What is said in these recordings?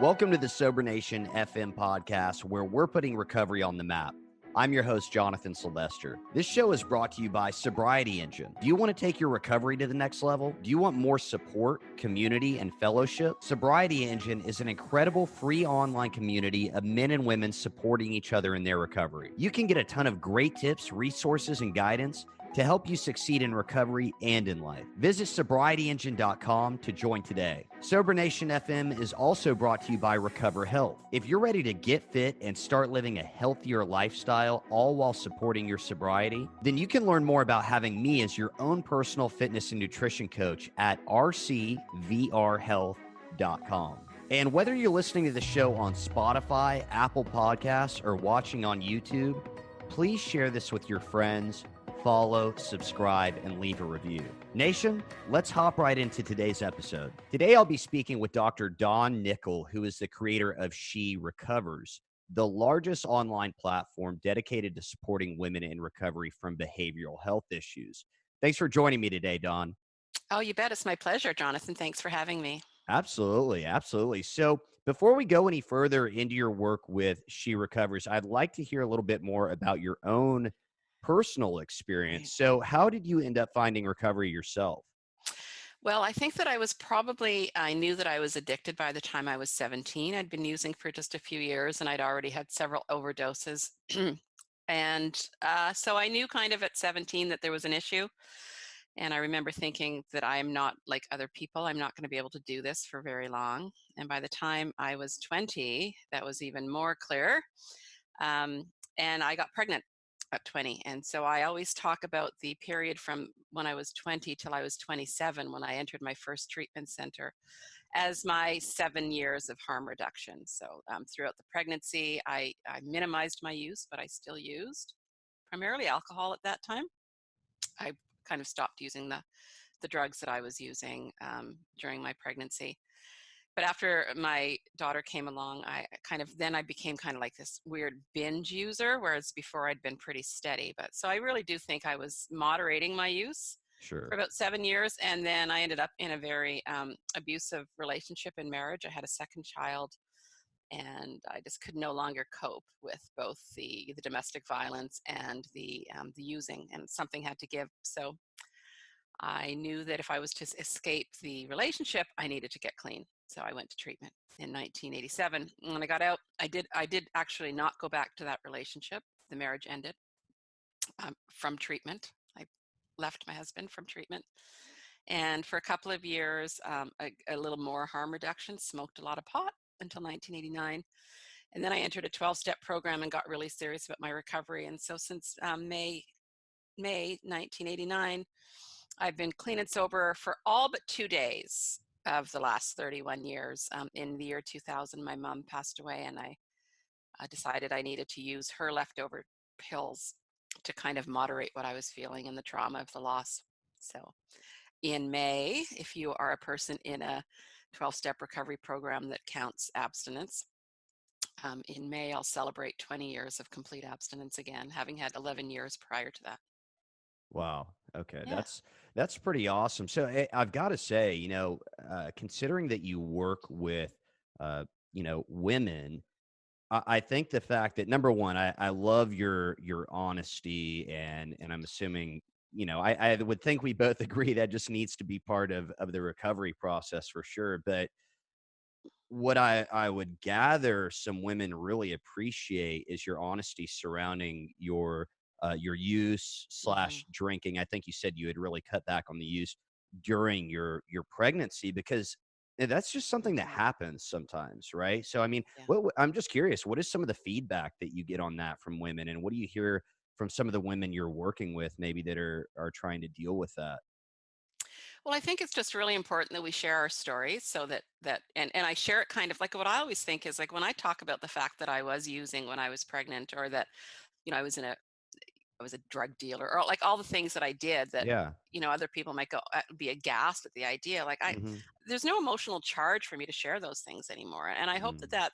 Welcome to the Sober Nation FM podcast, where we're putting recovery on the map. I'm your host, Jonathan Sylvester. This show is brought to you by Sobriety Engine. Do you want to take your recovery to the next level? Do you want more support, community, and fellowship? Sobriety Engine is an incredible free online community of men and women supporting each other in their recovery. You can get a ton of great tips, resources, and guidance to help you succeed in recovery and in life. Visit sobrietyengine.com to join today. Sober Nation FM is also brought to you by Recover Health. If you're ready to get fit and start living a healthier lifestyle, all while supporting your sobriety, then you can learn more about having me as your own personal fitness and nutrition coach at rcvrhealth.com. And whether you're listening to the show on Spotify, Apple Podcasts, or watching on YouTube, please share this with your friends. Follow, subscribe, and leave a review. Nation, let's hop right into today's episode. Today, I'll be speaking with Dr. Dawn Nickel, who is the creator of She Recovers, the largest online platform dedicated to supporting women in recovery from behavioral health issues. Thanks for joining me today, Dawn. Oh, you bet. It's my pleasure, Jonathan. Thanks for having me. Absolutely, absolutely. So before we go any further into your work with She Recovers, I'd like to hear a little bit more about your own personal experience. Right. So how did you end up finding recovery yourself? Well, I think that I knew that I was addicted by the time I was 17. I'd been using for just a few years and I'd already had several overdoses. So I knew kind of at 17 that there was an issue. And I remember thinking that I am not like other people. I'm not going to be able to do this for very long. And by the time I was 20, that was even more clear. Um, and I got pregnant at 20. And so I always talk about the period from when I was 20 till I was 27 when I entered my first treatment center as my 7 years of harm reduction. So throughout the pregnancy, I minimized my use, but I still used primarily alcohol at that time. I kind of stopped using the drugs that I was using during my pregnancy. But after my daughter came along, I became kind of like this weird binge user, whereas before I'd been pretty steady. But so I really do think I was moderating my use for Sure. about 7 years. And then I ended up in a very abusive relationship and marriage. I had a second child and I just could no longer cope with both the domestic violence and the using, and something had to give. So I knew that if I was to escape the relationship, I needed to get clean. So I went to treatment in 1987. When I got out, I did actually not go back to that relationship. The marriage ended from treatment. I left my husband from treatment. And for a couple of years, a little more harm reduction, smoked a lot of pot until 1989. And then I entered a 12-step program and got really serious about my recovery. And so since May 1989, I've been clean and sober for all but 2 days of the last 31 years. In the year 2000, my mom passed away, and I decided I needed to use her leftover pills to kind of moderate what I was feeling and the trauma of the loss. So in May, if you are a person in a 12-step recovery program that counts abstinence, in May, I'll celebrate 20 years of complete abstinence again, having had 11 years prior to that. Wow. Okay. Yeah. That's pretty awesome. So I've got to say, considering that you work with, women, I think the fact that number one, I love your honesty, and I'm assuming, I would think we both agree that just needs to be part of the recovery process for sure. But what I would gather some women really appreciate is your honesty surrounding your use hmm slash drinking. I think you said you had really cut back on the use during your pregnancy because that's just something that hmm happens sometimes, right? So I mean, Yeah. I'm just curious, what is some of the feedback that you get on that from women, and what do you hear from some of the women you're working with, maybe that are trying to deal with that? Well, I think it's just really important that we share our stories so and I share it kind of like what I always think is like when I talk about the fact that I was using when I was pregnant, or that, I was a drug dealer, or like all the things that I did that, Yeah. other people might be aghast at the idea. Like Hmm. there's no emotional charge for me to share those things anymore. And I hope that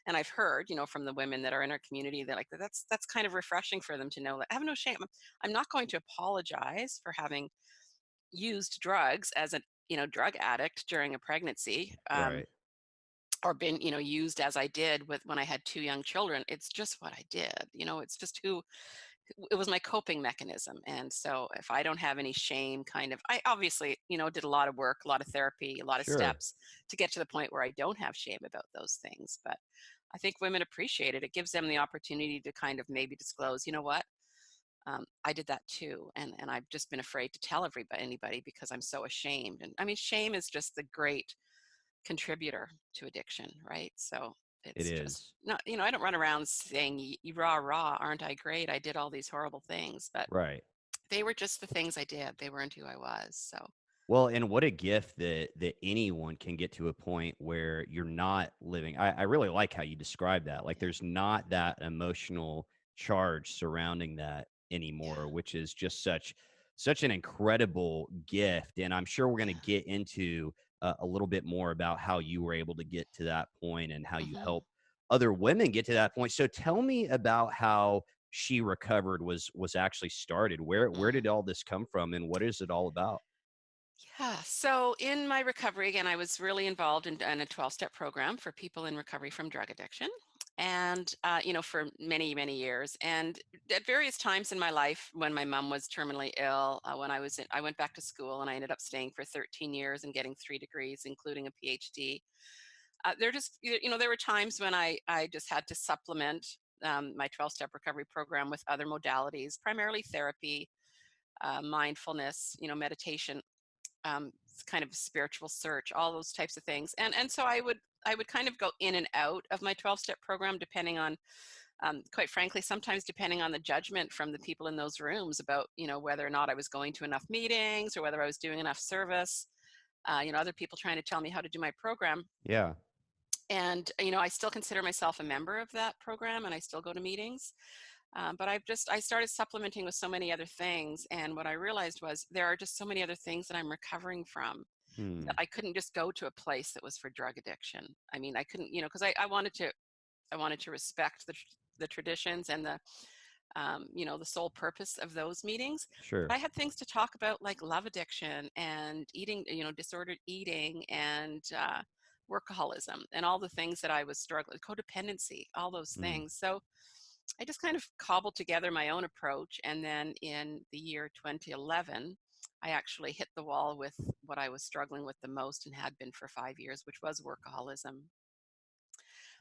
and I've heard, from the women that are in our community that like that's kind of refreshing for them to know that I have no shame. I'm not going to apologize for having used drugs as a drug addict during a pregnancy. Right. or been, used as I did with when I had two young children. It's just what I did. It's just who it was, my coping mechanism. And so if I don't have any shame, kind of, I obviously, did a lot of work, a lot of therapy, a lot of Sure. steps to get to the point where I don't have shame about those things. But I think women appreciate it. It gives them the opportunity to kind of maybe disclose, you know what? I did that too, and I've just been afraid to tell anybody because I'm so ashamed. And I mean, shame is just the great contributor to addiction, right? So It it's just is. not, I don't run around saying, rah, rah, aren't I great? I did all these horrible things, but Right. they were just the things I did. They weren't who I was. So, Well, and what a gift that anyone can get to a point where you're not living. I really like how you describe that. Like yeah, there's not that emotional charge surrounding that yeah, anymore, which is just such an incredible gift. And I'm sure we're going to yeah. get into a little bit more about how you were able to get to that point and how you Hmm. help other women get to that point. So tell me about how She Recovered was actually started. Where Mm. did all this come from, and what is it all about? Yeah. So in my recovery, again, I was really involved in a 12-step program for people in recovery from drug addiction. And, for many, many years. And at various times in my life, when my mom was terminally ill, when I went back to school and I ended up staying for 13 years and getting 3 degrees, including a PhD. There just, there were times when I just had to supplement my 12-step recovery program with other modalities, primarily therapy, mindfulness, meditation, kind of spiritual search, all those types of things. And so I would kind of go in and out of my 12-step program depending on, quite frankly, sometimes depending on the judgment from the people in those rooms about, whether or not I was going to enough meetings or whether I was doing enough service. Other people trying to tell me how to do my program. Yeah. And, I still consider myself a member of that program and I still go to meetings. But I started supplementing with so many other things. And what I realized was there are just so many other things that I'm recovering from that Hmm. I couldn't just go to a place that was for drug addiction. I mean, I couldn't, because I wanted to respect the traditions and the sole purpose of those meetings. But Sure. I had things to talk about like love addiction and eating, disordered eating and workaholism and all the things that I was struggling, codependency, all those Mm. things. So I just kind of cobbled together my own approach. And then in the year 2011, I actually hit the wall with what I was struggling with the most and had been for 5 years, which was workaholism.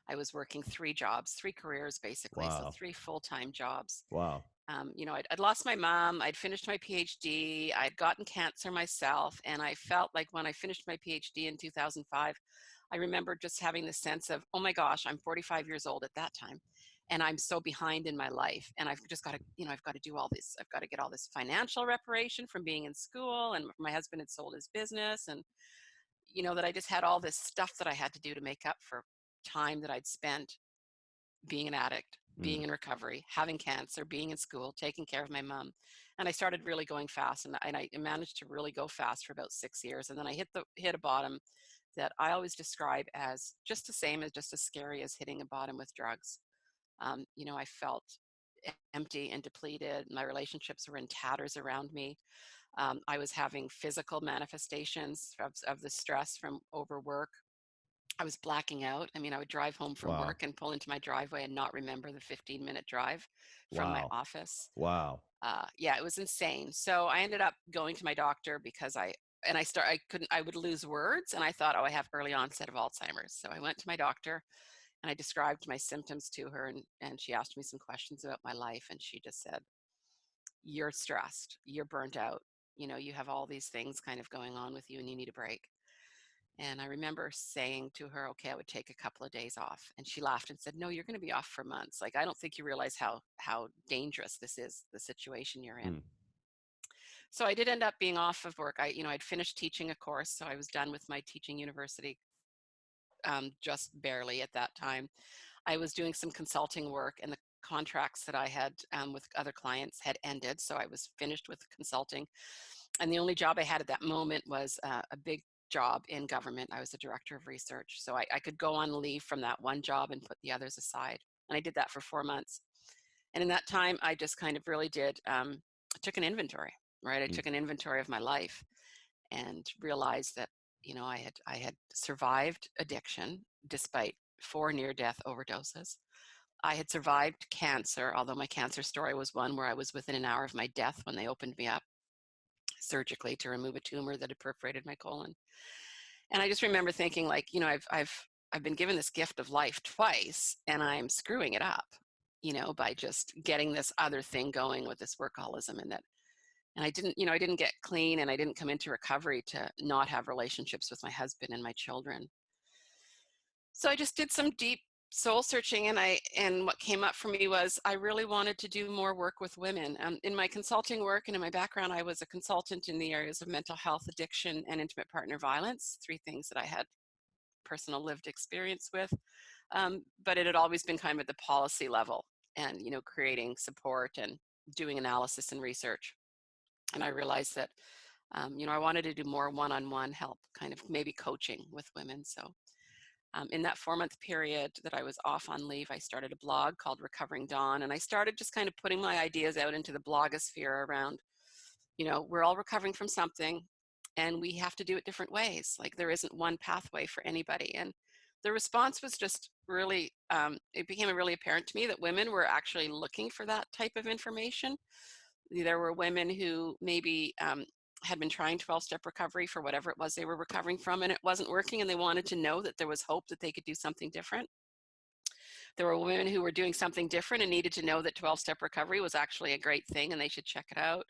I was working three jobs, three careers basically, so Wow. three full-time jobs. Wow. I'd lost my mom, I'd finished my PhD, I'd gotten cancer myself, and I felt like when I finished my PhD in 2005, I remember just having the sense of, oh my gosh, I'm 45 years old at that time, and I'm so behind in my life, and I've just got to, I've got to do all this, I've got to get all this financial reparation from being in school, and my husband had sold his business, and that I just had all this stuff that I had to do to make up for time that I'd spent being an addict, Mm. being in recovery, having cancer, being in school, taking care of my mom. And I started really going fast, and I managed to really go fast for about 6 years. And then I hit a bottom that I always describe as just the same as just as scary as hitting a bottom with drugs. I felt empty and depleted. My relationships were in tatters around me. I was having physical manifestations of the stress from overwork. I was blacking out. I mean, I would drive home from Wow. work and pull into my driveway and not remember the 15-minute drive from my Wow. office. Wow. Yeah, it was insane. So I ended up going to my doctor because I couldn't, I would lose words. And I thought, oh, I have early onset of Alzheimer's. So I went to my doctor and I described my symptoms to her, and she asked me some questions about my life. And she just said, you're stressed, you're burnt out. You have all these things kind of going on with you and you need a break. And I remember saying to her, okay, I would take a couple of days off. And she laughed and said, no, you're going to be off for months. Like, I don't think you realize how dangerous this is, the situation you're in. Mm. So I did end up being off of work. I'd finished teaching a course, so I was done with my teaching university, just barely at that time. I was doing some consulting work, and the contracts that I had with other clients had ended. So I was finished with consulting. And the only job I had at that moment was a big job in government. I was a director of research. So I could go on leave from that one job and put the others aside. And I did that for 4 months. And in that time, I just kind of really did, took an inventory, right? I Mm. took an inventory of my life and realized that. I had survived addiction despite 4 near-death overdoses. I had survived cancer, although my cancer story was one where I was within an hour of my death when they opened me up surgically to remove a tumor that had perforated my colon. And I just remember thinking, like, I've been given this gift of life twice, and I'm screwing it up, by just getting this other thing going with this workaholism. And I didn't get clean, and I didn't come into recovery to not have relationships with my husband and my children. So I just did some deep soul searching, and what came up for me was I really wanted to do more work with women. In my consulting work and in my background, I was a consultant in the areas of mental health, addiction, and intimate partner violence, three things that I had personal lived experience with. But it had always been kind of at the policy level, and creating support and doing analysis and research. And I realized that I wanted to do more one-on-one help, kind of maybe coaching with women. So in that 4-month period that I was off on leave, I started a blog called Recovering Dawn, and I started just kind of putting my ideas out into the blogosphere around, we're all recovering from something, and we have to do it different ways. Like, there isn't one pathway for anybody. And the response was just really, it became really apparent to me that women were actually looking for that type of information. There were women who maybe had been trying 12-step recovery for whatever it was they were recovering from, and it wasn't working, and they wanted to know that there was hope that they could do something different. There were women who were doing something different and needed to know that 12-step recovery was actually a great thing and they should check it out.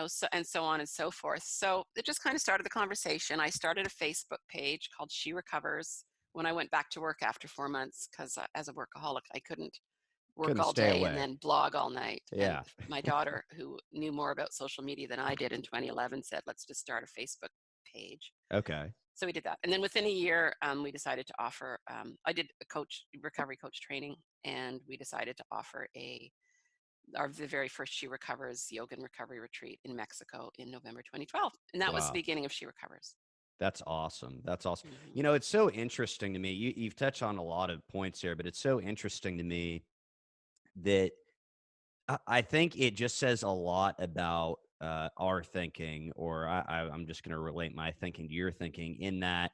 So and so on and so forth. So it just kind of started the conversation. I started a Facebook page called She Recovers when I went back to work after 4 months, because as a workaholic, I couldn't work Couldn't all stay day and away. then blog all night. And Yeah. my daughter, who knew more about social media than I did in 2011, said, let's just start a Facebook page. Okay. So we did that. And then within a year, we decided to offer, I did a recovery coach training, and we decided to offer the very first She Recovers yoga and recovery retreat in Mexico in November 2012. And that was the Wow. beginning of She Recovers. That's awesome. That's awesome. Hmm. It's so interesting to me. You've touched on a lot of points here, but it's so interesting to me that I think it just says a lot about our thinking, or I'm just going to relate my thinking to your thinking in that,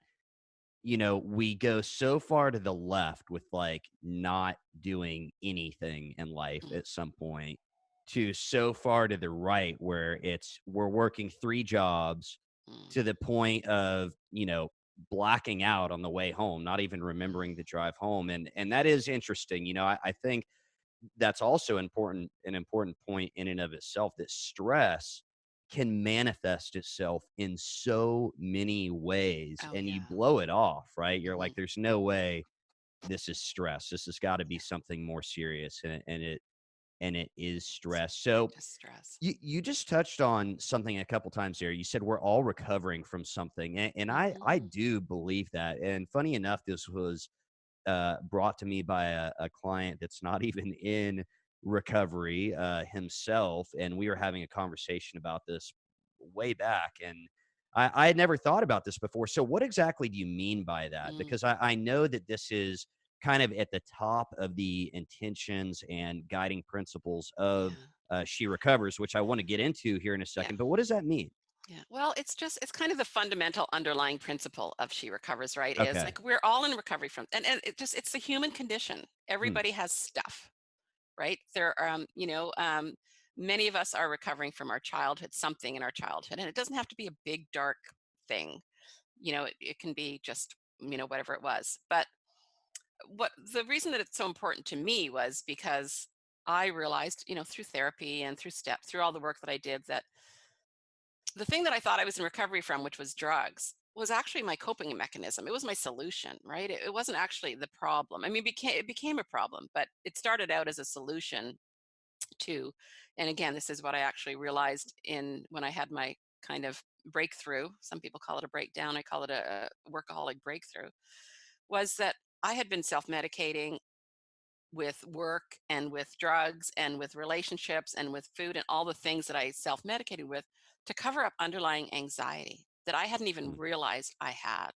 we go so far to the left with like not doing anything in life Mm-hmm. at some point to so far to the right where we're working three jobs to the point of, blacking out on the way home, not even remembering the drive home. And that is interesting. I think that's also an important point in and of itself, that stress can manifest itself in so many ways, Oh, and you yeah. blow it off, right? You're Hmm. like, there's no way this is stress. This has got to be something more serious. And it is It's stress. So just stress. you just touched on something a couple times there. You said we're all recovering from something. And I Hmm. do believe that. And funny enough, this was brought to me by a client that's not even in recovery himself, and we were having a conversation about this way back, and I had never thought about this before. So, what exactly do you mean by that? Mm, Because I know that this is kind of at the top of the intentions and guiding principles of yeah. She Recovers, which I want to get into here in a Yeah. second. But what does that mean? Yeah. Well, it's kind of the fundamental underlying principle of She Recovers, right? Is Okay. like we're all in recovery from, and it's the human condition. Hmm. Everybody has stuff, right? Many of us are recovering from our childhood, something in our childhood, and it doesn't have to be a big, dark thing. It can be just, whatever it was. But the reason that it's so important to me was because I realized, through therapy and through all the work that I did, that the thing that I thought I was in recovery from, which was drugs, was actually my coping mechanism. It was my solution, right? It wasn't actually the problem. I mean, it became a problem, but it started out as a solution to, and again, this is what I actually realized in when I had my kind of breakthrough. Some people call it a breakdown. I call it a workaholic breakthrough. Was that I had been self-medicating with work and with drugs and with relationships and with food and all the things that I self medicated with to cover up underlying anxiety that I hadn't even Hmm. realized I had.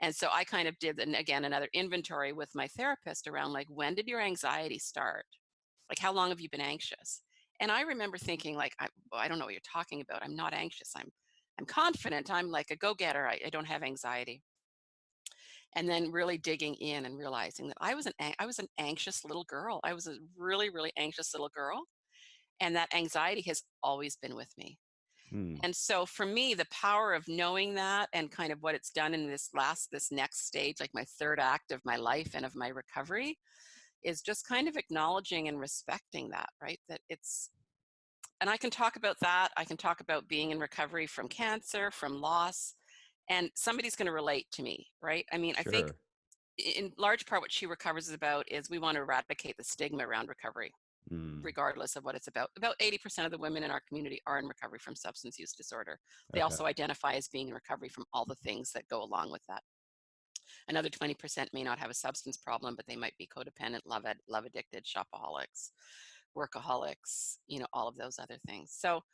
And so I kind of did, and again, another inventory with my therapist around, like, when did your anxiety start? Like, how long have you been anxious? And I remember thinking, like, I don't know what you're talking about. I'm not anxious. I'm confident. I'm like a go-getter. I don't have anxiety. And then really digging in and realizing that I was an anxious little girl. I was a really, really anxious little girl, and that anxiety has always been with me. Hmm. And so for me, the power of knowing that and kind of what it's done in this next stage, like my third act of my life and of my recovery, is just kind of acknowledging and respecting that, right? That it's, and I can talk about that. I can talk about being in recovery from cancer, from loss, and somebody's going to relate to me, right? I mean, I think Sure. in large part what she recovers is about is we want to eradicate the stigma around recovery, Hmm. regardless of what it's about. About 80% of the women in our community are in recovery from substance use disorder. They Okay. also identify as being in recovery from all the things that go along with that. Another 20% may not have a substance problem, but they might be codependent, love addicted, shopaholics, workaholics, all of those other things. So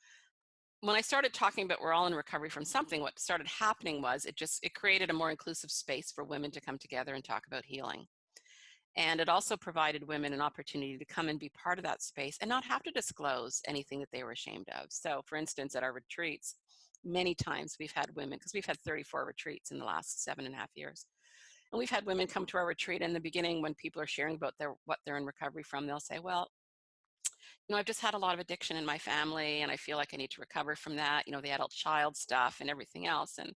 when I started talking about we're all in recovery from something, what started happening was it created a more inclusive space for women to come together and talk about healing. And it also provided women an opportunity to come and be part of that space and not have to disclose anything that they were ashamed of. So, for instance, at our retreats, many times we've had women, because we've had 34 retreats in the last 7.5 years. And we've had women come to our retreat in the beginning when people are sharing about what they're in recovery from. They'll say, well, I've just had a lot of addiction in my family and I feel like I need to recover from that, the adult child stuff and everything else. And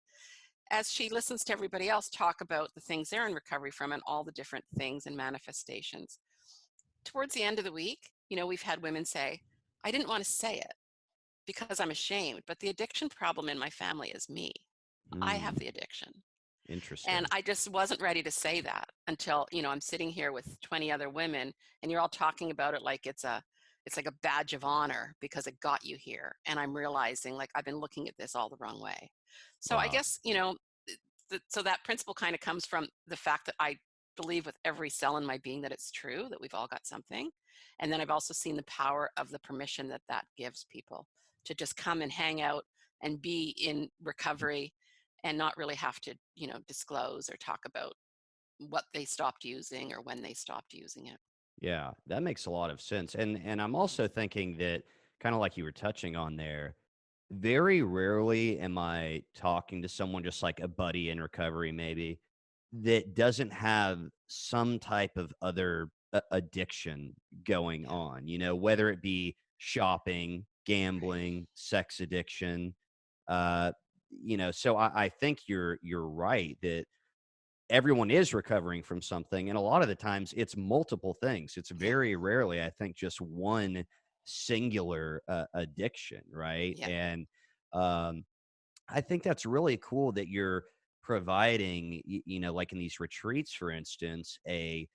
as she listens to everybody else talk about the things they're in recovery from and all the different things and manifestations, towards the end of the week, we've had women say, I didn't want to say it because I'm ashamed, but the addiction problem in my family is me. I have Hmm. the addiction. And Interesting. I just wasn't ready to say that until, I'm sitting here with 20 other women and you're all talking about it like it's like a badge of honor because it got you here. And I'm realizing like I've been looking at this all the wrong way. So I Wow. guess, so that principle kind of comes from the fact that I believe with every cell in my being that it's true, that we've all got something. And then I've also seen the power of the permission that that gives people to just come and hang out and be in recovery and not really have to, disclose or talk about what they stopped using or when they stopped using it. Yeah, that makes a lot of sense. And I'm Mhm. also thinking that kind of like you were touching on there, very rarely am I talking to someone just like a buddy in recovery maybe that doesn't have some type of other addiction going Yeah. on, whether it be shopping, Right. gambling, sex addiction, uh so I think you're right that everyone is recovering from something, and a lot of the times it's multiple things. It's Yeah. very rarely, I think, just one singular addiction, right? Yeah. And um, I think that's really cool that you're providing, like in these retreats, for instance, a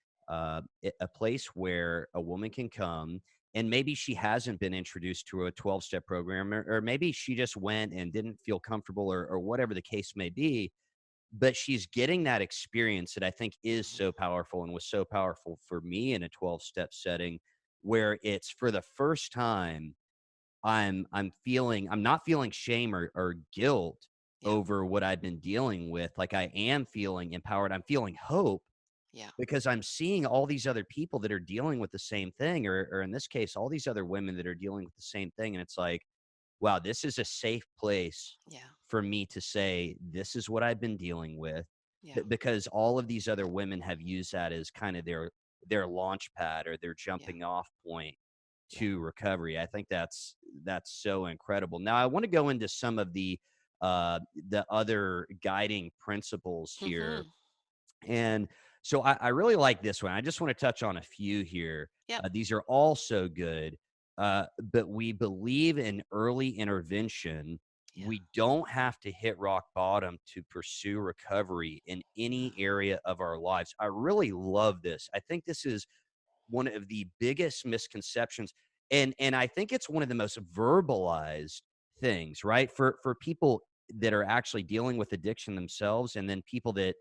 place where a woman can come. And maybe she hasn't been introduced to a 12-step program, or maybe she just went and didn't feel comfortable, or whatever the case may be, but she's getting that experience that I think is Mhm. so powerful and was so powerful for me in a 12-step setting, where it's for the first time I'm not feeling shame or guilt Yeah. over what I've been dealing with. Like, I am feeling empowered. I'm feeling hope Yeah. because I'm seeing all these other people that are dealing with the same thing, or in this case, all these other women that are dealing with the same thing. And it's like, wow, this is a safe place Yeah. for me to say, this is what I've been dealing with. Yeah. Because all of these other women have used that as kind of their launch pad or their Yeah. jumping off point Yeah. to recovery. I think that's so incredible. Now I want to go into some of the other guiding principles here, Mhm. and so I really like this one. I just want to touch on a few here. Yep. These are all so good. But we believe in early intervention. Yeah. We don't have to hit rock bottom to pursue recovery in any Uh-huh. area of our lives. I really love this. I think this is one of the biggest misconceptions, and I think it's one of the most verbalized things, right? For people that are actually dealing with addiction themselves, and then people that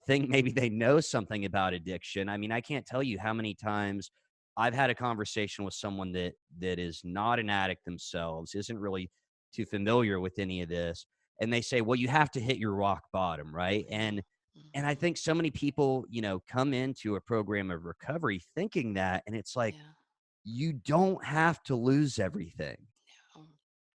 think maybe they know something about addiction. I mean, I can't tell you how many times I've had a conversation with someone that is not an addict themselves, isn't really too familiar with any of this, and they say, "Well, you have to hit your rock bottom," right? Yeah. And I Mhm. think so many people, come into a program of recovery thinking that, and it's like, Yeah. you don't have to lose everything. Oh.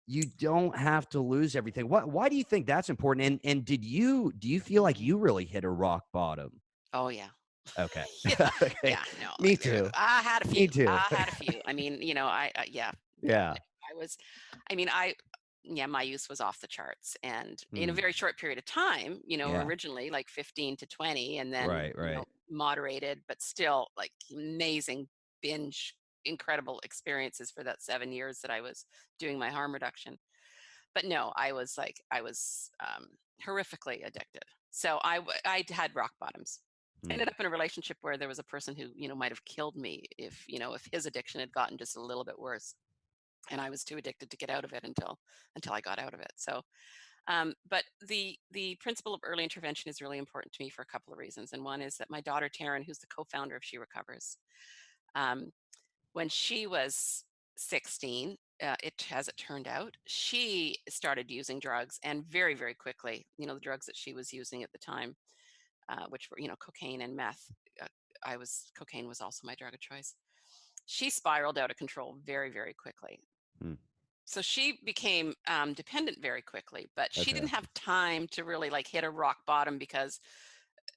you don't have to lose everything. Why do you think that's important? And do you feel like Mhm. you really hit a rock bottom? Oh, yeah. Okay. Yeah, Okay. yeah, no, Me too. I had a Me few. too. I had a few. I mean, yeah, Yeah. definitely. I was, I mean, I, yeah, my use was off the charts, and in a Hmm. very short period of time, Yeah. originally like 15 to 20, and then, Right, right. moderated, but still like amazing binge, incredible experiences for that 7 years that I was doing my harm reduction. But no, I was horrifically addicted. So I had rock bottoms. I Hmm. ended up in a relationship where there was a person who might have killed me if his addiction had gotten just a little bit worse, and I was too addicted to get out of it until I got out of it. So, but the principle of early intervention is really important to me for a couple of reasons, and one is that my daughter Taryn, who's the co-founder of She Recovers, um, when she was 16, as it turned out, she started using drugs, and very, very quickly, the drugs that she was using at the time, which were, cocaine and meth. Uh, cocaine was also my drug of choice. She spiraled out of control very, very quickly. Hmm. So she became dependent very quickly, but she Okay. didn't have time to really like hit a rock bottom because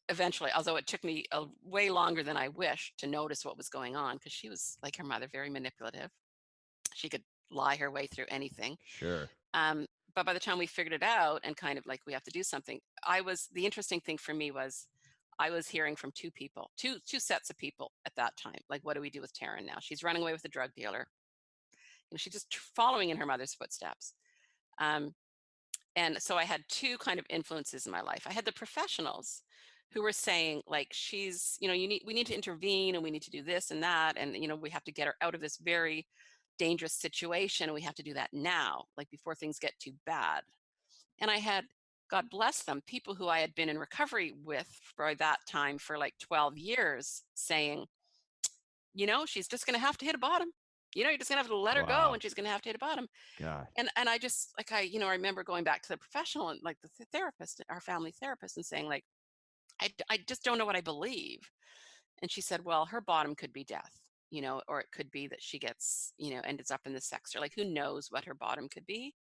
eventually, although it took me way longer than I wished to notice what was going on, because she was like her mother, very manipulative. She could lie her way through anything. Sure. Um, but by the time we figured it out and kind of like we have to do something, the interesting thing for me was I was hearing from two people, two sets of people at that time. Like, what do we do with Taryn now? She's running away with a drug dealer. She's just following in her mother's footsteps. Um, and so I had two kind of influences in my life. I had the professionals who were saying like we need to intervene and we need to do this and that, and we have to get her out of this very dangerous situation, and we have to do that now, like before things get too bad. And I had, God bless them, people who I had been in recovery with for that time for like 12 years saying, she's just going to have to hit a bottom. You're just going to have to let her go, Wow. and she's going to have to hit a bottom. God. And I just like I remember going back to the professional and like the therapist, our family therapist, and saying like, I just don't know what I believe. And she said, well, her bottom could be death, or it could be that she gets, ends up in the sex, or like who knows what her bottom could be.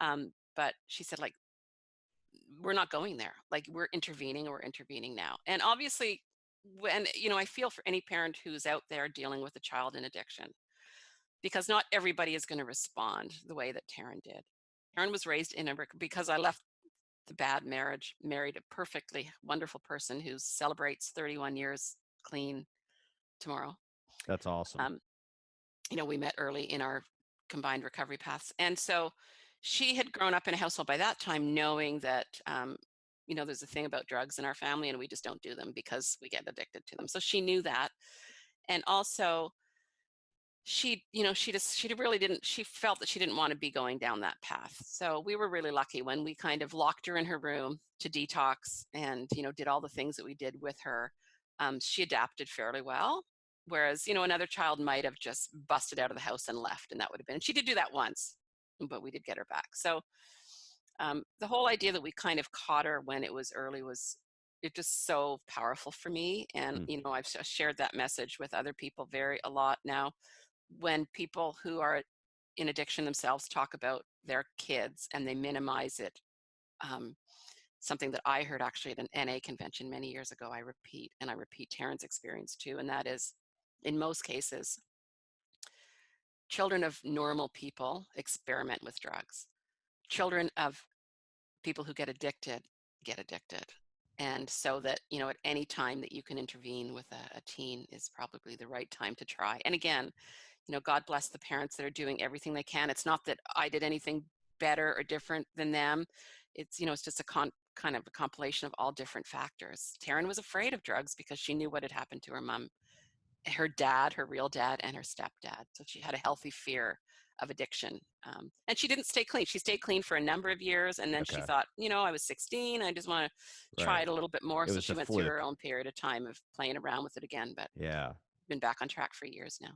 But she said, like, we're not going there. Like we're intervening now. And obviously, when I feel for any parent who's out there dealing with a child in addiction, because not everybody is going to respond the way that Taryn did. Taryn was raised in a because I left the bad marriage, married a perfectly wonderful person who celebrates 31 years clean tomorrow. That's awesome. Um, we met early in our combined recovery paths. And so she had grown up in a household by that time knowing that, there's a thing about drugs in our family and we just don't do them because we get addicted to them. So she knew that. And also, she really didn't, she felt that she didn't want to be going down that path. So we were really lucky when we kind of locked her in her room to detox and, did all the things that we did with her. She adapted fairly well. Whereas, another child might have just busted out of the house and left, and that would have been, and she did do that once, but we did get her back. So the whole idea that we kind of caught her when it was early was, it just so powerful for me. And, Hmm. I've shared that message with other people a lot now. When people who are in addiction themselves talk about their kids and they minimize it, um, something that I heard actually at an NA convention many years ago, I repeat Taryn's experience too, and that is, in most cases, children of normal people experiment with drugs. Children of people who get addicted. And so that, at any time that you can intervene with a teen is probably the right time to try. And again, God bless the parents that are doing everything they can. It's not that I did anything better or different than them. It's just kind of a compilation of all different factors. Taryn was afraid of drugs because she knew what had happened to her mom, her dad, her real dad, and her stepdad. So she had a healthy fear of addiction. And she didn't stay clean. She stayed clean for a number of years. And then she Okay. thought, I was 16. I just want to try Right. it a little bit more. It So was she a went through her fluke. own period of time of playing around with it again, but Yeah. been back on track for years now.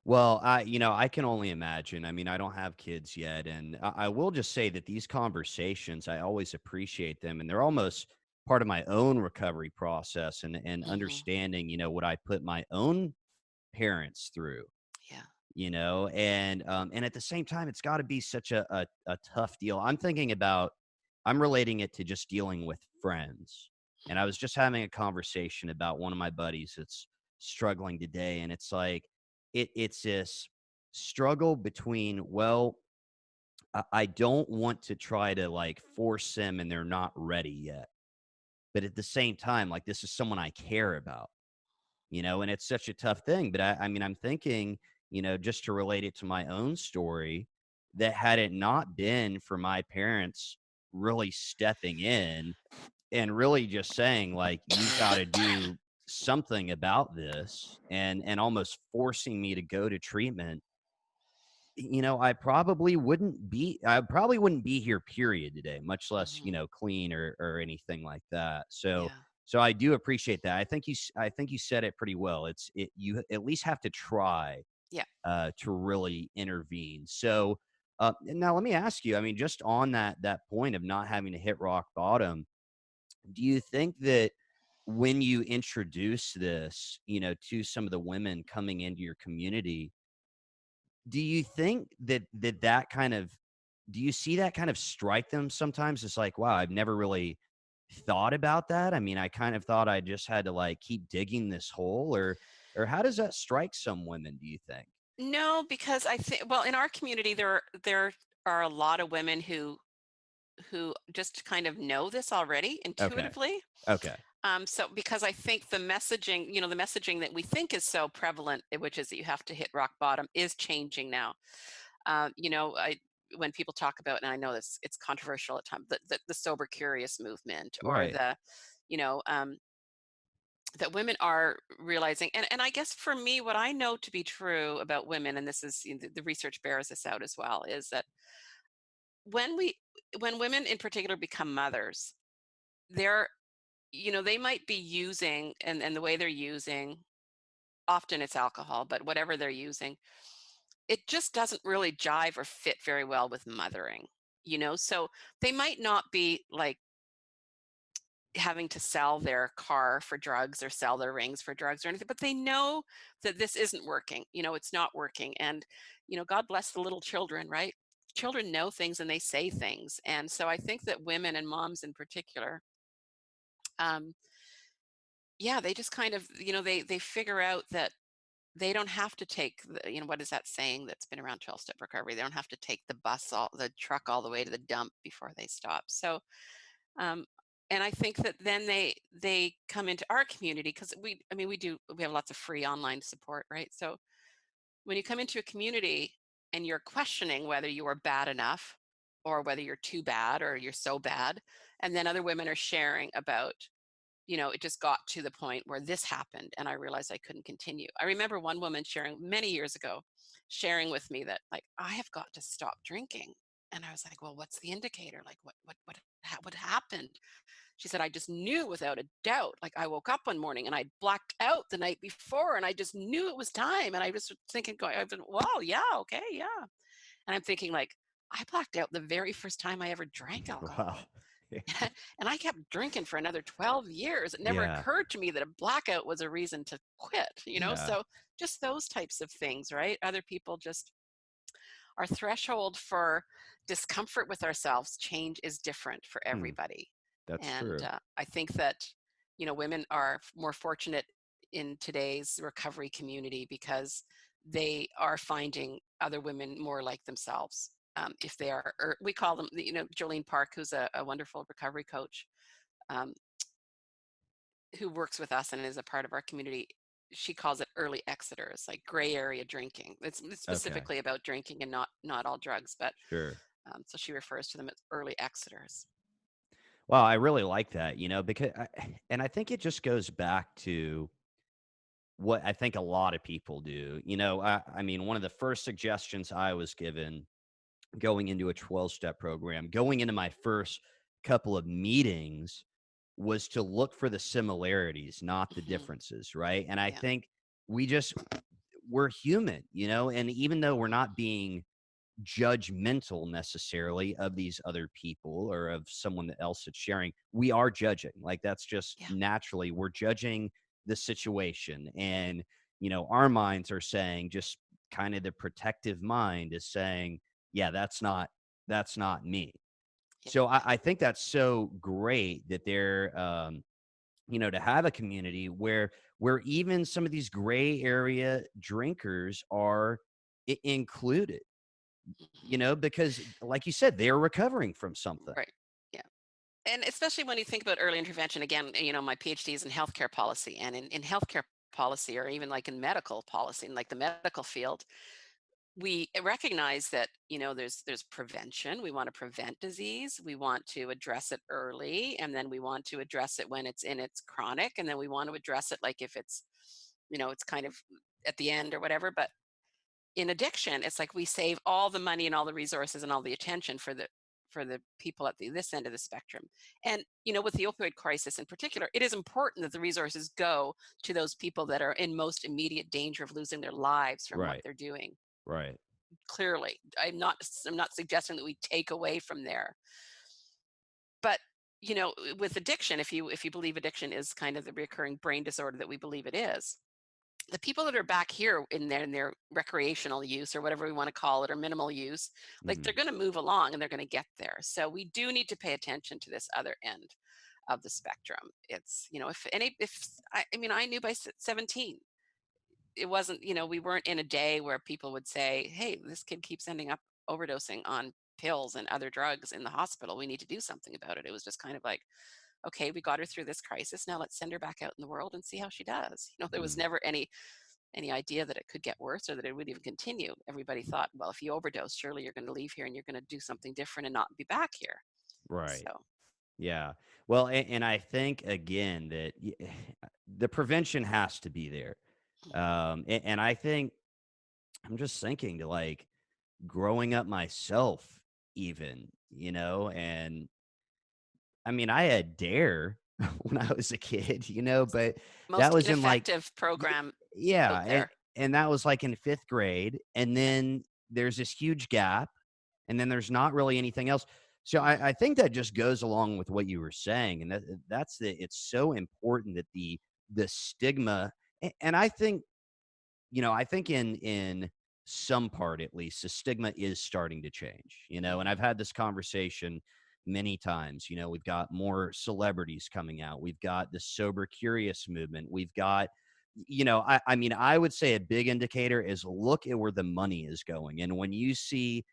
Well, I can only imagine. I mean, I don't have kids yet, and I will just say that these conversations, I always appreciate them, and they're almost part of my own recovery process and Hmm. understanding, what I put my own parents through. Yeah. and at the same time, it's got to be such a tough deal. I'm relating it to just dealing with friends. And I was just having a conversation about one of my buddies that's struggling today. And it's like, it's this struggle between, well, I don't want to try to like force them and they're not ready yet. But at the same time, like this is someone I care about, and it's such a tough thing. But I mean, I'm thinking, just to relate it to my own story, that had it not been for my parents really stepping in and really just saying, like, you've got to do something about this and almost forcing me to go to treatment, I probably wouldn't be here period today, much less, Mhm. clean or anything like that. So Yeah. so I do appreciate that. I think you said it pretty well. You at least have to try Yeah. to really intervene. So now let me ask you, I mean, just on that point of not having to hit rock bottom, do you think that when you introduce this, to some of the women coming into your community, do you think that kind of do you see that kind of strike them sometimes? It's like, wow, I've never really thought about that. I mean, I kind of thought I just had to like keep digging this hole, or how does that strike some women, do you think? No, because I think, well, in our community there are a lot of women who just kind of know this already Okay. intuitively. Okay. So because I think the messaging that we think is so prevalent, which is that you have to hit rock bottom, is changing now. I when people talk about, and I know this it's controversial at times, the sober curious movement, or Right. you know, um, that women are realizing, and I guess for me, what I know to be true about women, and this is, the research bears this out as well, is that when we when women in particular become mothers, they're they might be using, and the way they're using, often it's alcohol, but whatever they're using, it just doesn't really jive or fit very well with mothering. So they might not be like having to sell their car for drugs or sell their rings for drugs or anything, but they know that this isn't working. It's not working. And God bless the little children, right? Children know things and they say things. And so I think that women, and moms in particular, um yeah, they just kind of, they figure out that they don't have to take what is that saying that's been around, 12 step recovery? They don't have to take the truck all the way to the dump before they stop. So um and I think that then they come into our community, because we have lots of free online support, right? So when you come into a community and you're questioning whether you are bad enough, or whether you're too bad, or you're so bad, and then other women are sharing about, it just got to the point where this happened and I realized I couldn't continue. I remember one woman sharing many years ago, sharing with me that, like, I have got to stop drinking. And I was like, well, what's the indicator? Like, what happened? She said, I just knew without a doubt. Like, I woke up one morning and I blacked out the night before and I just knew it was time. And I was thinking, going, I've been, wow, yeah, okay, yeah. And I'm thinking, like, I blacked out the very first time I ever drank Wow. alcohol. And I kept drinking for another 12 years. It never Yeah. occurred to me that a blackout was a reason to quit. Yeah. So just those types of things, right? Other people just, our threshold for discomfort with ourselves change is different for Hmm. everybody. That's And true. I think that, women are more fortunate in today's recovery community because they are finding other women more like themselves. If they are, or we call them, Jolene Park, who's a wonderful recovery coach, um, who works with us and is a part of our community. She calls it early exiters, like gray area drinking. It's Okay. specifically about drinking and not all drugs, but Sure. so she refers to them as early exiters. Well, I really like that, because and I think it just goes back to what I think a lot of people do. I mean, one of the first suggestions I was given going into a 12-step program, going into my first couple of meetings, was to look for the similarities, not the Hmm. differences, right? And I Yeah. think we just we're human, and even though we're not being judgmental necessarily of these other people or of someone else that's sharing, we are judging. Like that's just Yeah. naturally we're judging the situation, and our minds are saying just kind of the protective mind is saying, yeah, that's not me. Yeah. So I think that's so great that they're to have a community where even some of these gray area drinkers are included, Mhm. because like you said, they're recovering from something. Right. Yeah. And especially when you think about early intervention, again, my PhD is in healthcare policy, and in healthcare policy, or even like in medical policy, in like the medical field, we recognize that there's prevention. We want to prevent disease, we want to address it early, and then we want to address it when it's in its chronic, and then we want to address it like if it's it's kind of at the end or whatever. But in addiction, it's like we save all the money and all the resources and all the attention for the people at this end of the spectrum. And with the opioid crisis in particular, it is important that the resources go to those people that are in most immediate danger of losing their lives from what Right. they're doing. Right. Clearly, I'm not suggesting that we take away from there. But with addiction, if you believe addiction is kind of the recurring brain disorder that we believe it is, the people that are back here in their recreational use, or whatever we want to call it, or minimal use, like, they're Mhm. going to move along and they're going to get there. So we do need to pay attention to this other end of the spectrum. It's if I knew by 17. It wasn't, we weren't in a day where people would say, hey, this kid keeps ending up overdosing on pills and other drugs in the hospital, we need to do something about it. It was just kind of like, okay, we got her through this crisis, now let's send her back out in the world and see how she does. There was Mhm. never any idea that it could get worse or that it would even continue. Everybody thought, well, if you overdose, surely you're going to leave here and you're going to do something different and not be back here. So, Right. Yeah. Well, and I think again that the prevention has to be there. And I think I'm just thinking to like growing up myself, even, and I mean, I had Dare when I was a kid, but that most was in like, ineffective y- program yeah, out there. and that was like in fifth grade, and Yeah. then there's this huge gap, and then there's not really anything else. So Mhm. I think that just goes along with what you were saying, and it's so important that the stigma, and I think in some part at least, the stigma is starting to change, and I've Mhm. had this conversation many times. We've got more celebrities coming out. We've got the sober curious movement. We've got, I mean, I would say a big indicator is look at where the money is going. And when you see,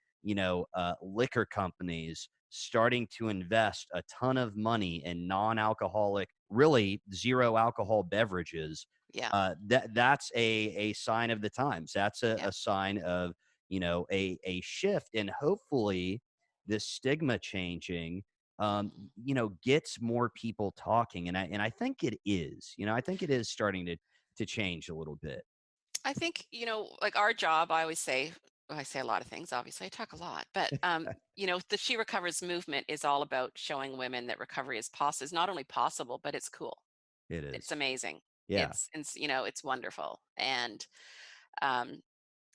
liquor companies starting to invest a ton of money in non-alcoholic, really zero alcohol beverages, Yeah. that's a sign of the times. That's Yeah. a sign of a shift, and hopefully this stigma changing Mhm. gets more people talking, and I think it is. I think it is starting to change a little bit. I think, like our job, I always say, well, I say a lot of things, obviously. I talk a lot, but the She Recovers movement is all about showing women that recovery is possible. It's not only possible, but it's cool. It It's is. amazing. Yeah. It's wonderful. And um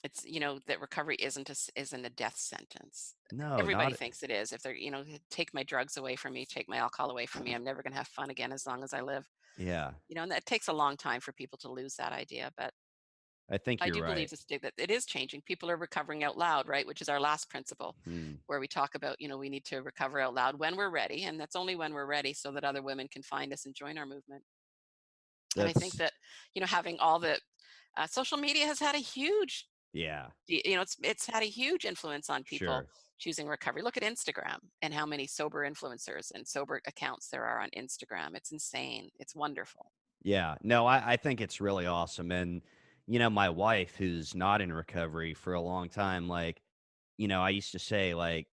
it's that recovery isn't a death sentence. No, Everybody not thinks it is. If they're, take my drugs away from me, take my alcohol away from me, I'm never going to have fun again as long as I live. yeah. And that takes a long time for people to lose that idea, but I think I you're do right. believe that it is changing. People are recovering out loud, right? Which is our last principle, Hmm. where we talk about, we need to recover out loud when we're ready. And that's only when we're ready, so that other women can find us and join our movement. And I think That's that, having all the social media has had a huge, yeah. it's had a huge influence on people Sure. choosing recovery. Look at Instagram and how many sober influencers and sober accounts there are on Instagram. It's insane. It's wonderful. Yeah. No, I think it's really awesome. And, my wife, who's not in recovery for a long time, like, I used to say, like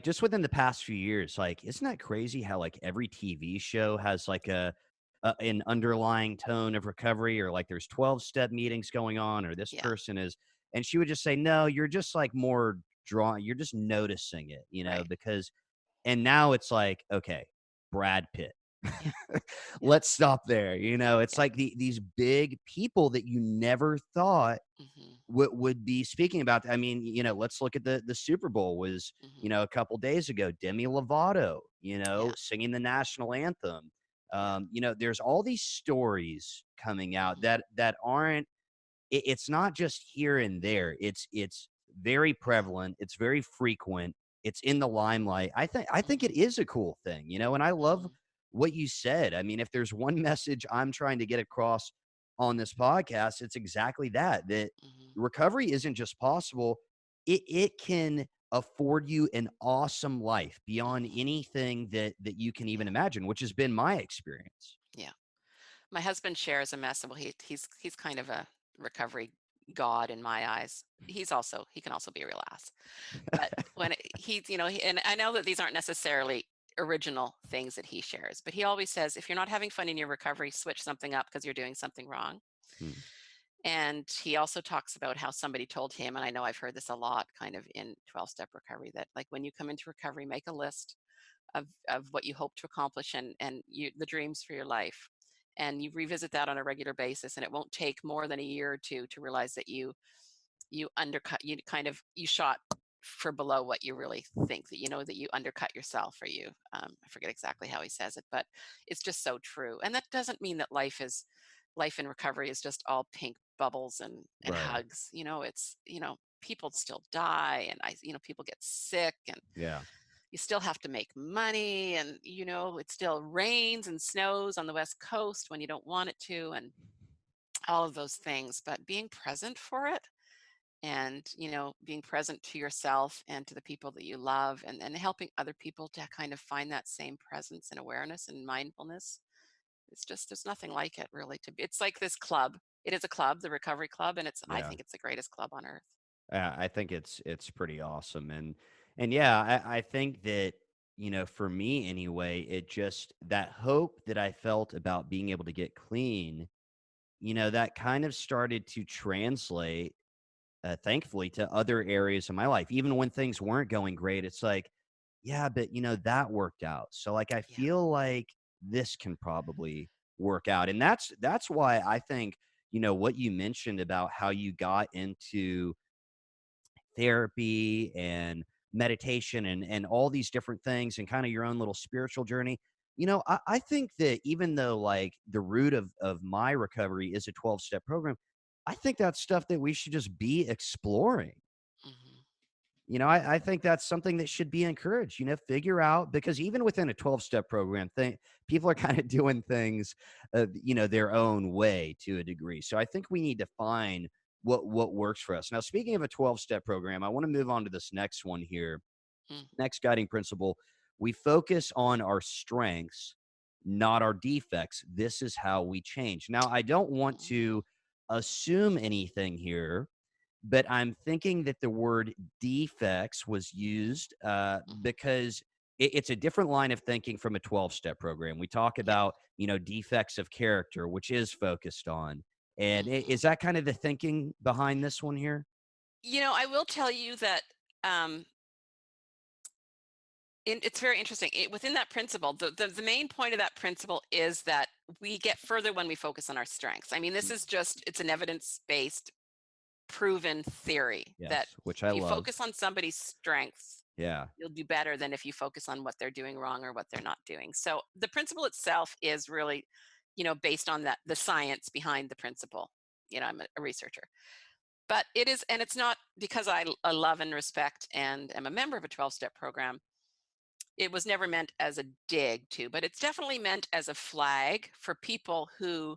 just within the past few years, like, isn't that crazy how like every TV show has like an underlying tone of recovery, or like there's 12-step meetings going on, or this Yeah. person is, and she would just say, no, you're just like more drawn, you're just noticing it, Right. because, and now it's like, okay, Brad Pitt. Yeah. Yeah. Let's stop there. It's Yeah. like these big people that you never thought Hmm. would be speaking about. I mean, let's look at the Super Bowl was, Hmm. a couple days ago, Demi Lovato, Yeah. singing the national anthem. Yeah. There's all these stories coming out Hmm. that aren't. it's not just here and there. It's very prevalent. It's very frequent. It's in the limelight. I think it Mhm, is a cool thing, and I love mhm, what you said. I mean, if there's one message I'm trying to get across on this podcast, it's exactly that mhm. recovery isn't just possible, it can afford you an awesome life beyond Mhm. anything that you can even Yeah, imagine, which has been my experience. yeah. My husband shares a mess. Well, he's kind of a recovery god in my eyes. He can also be a real ass. But he's, and I know that these aren't necessarily original things that he shares, but he always says, if you're not having fun in your recovery, switch something up because you're doing something wrong. Hmm. And he also talks about how somebody told him, and I know I've heard this a lot kind of in 12-step recovery, that like when you come into recovery, make a list of what you hope to accomplish and the dreams for your life. And you revisit that on a regular basis, and it won't take more than a year or two to realize that you shot for below what you really think, that that you undercut yourself, or I forget exactly how he says it, but it's just so true. And that doesn't mean that life in recovery is just all pink bubbles and Right. hugs. It's people still die, and people get sick, and Yeah. you still have to make money, and it still rains and snows on the west coast when you don't want it to, and all of those things. But being present for it, and being present to yourself and to the people that you love, and helping other people to kind of find that same presence and awareness and mindfulness, it's just, there's nothing like it really. It's like this club. It is a club, the recovery club, and I Yeah. think it's the greatest club on earth. I think it's pretty awesome, and yeah, I think that for me anyway, it just that hope that I felt about being able to get clean, that kind of started to translate, thankfully, to other areas of my life. Even when things weren't going great, it's like, yeah, but that worked out. So like, I Yeah. feel like this can probably work out, and that's why I think what you mentioned about how you got into therapy and meditation and all these different things and kind of your own little spiritual journey. I think that even though like the root of my recovery is a 12-step program, I think that's stuff that we should just be exploring. Hmm. I think that's something that should be encouraged, figure out, because even within a 12-step program, people are kind of doing things, their own way to a degree. So I think we need to find what works for us. Now, speaking of a 12-step program, I want to move on to this next one here. Next guiding principle, we focus on our strengths, not our defects. This is how we change. Now, I don't want Hmm. to assume anything here, but I'm thinking that the word defects was used because it's a different line of thinking from a 12-step program. We talk Yeah. about, defects of character, which is focused on. And Hmm. is that kind of the thinking behind this one here? I will tell you that um, it's very interesting. Within that principle, the main point of that principle is that we get further when we focus on our strengths. I mean, Mm, it's an evidence based, proven theory that yes, which I if you love. focus on somebody's strengths, Yeah. you'll do better than if you focus on what they're doing wrong or what they're not doing. So the principle itself is really, based on the science behind the principle. I'm a researcher, but it's not because I love and respect and am a member of a 12-step program. It was never meant as a dig to, but it's definitely meant as a flag for people who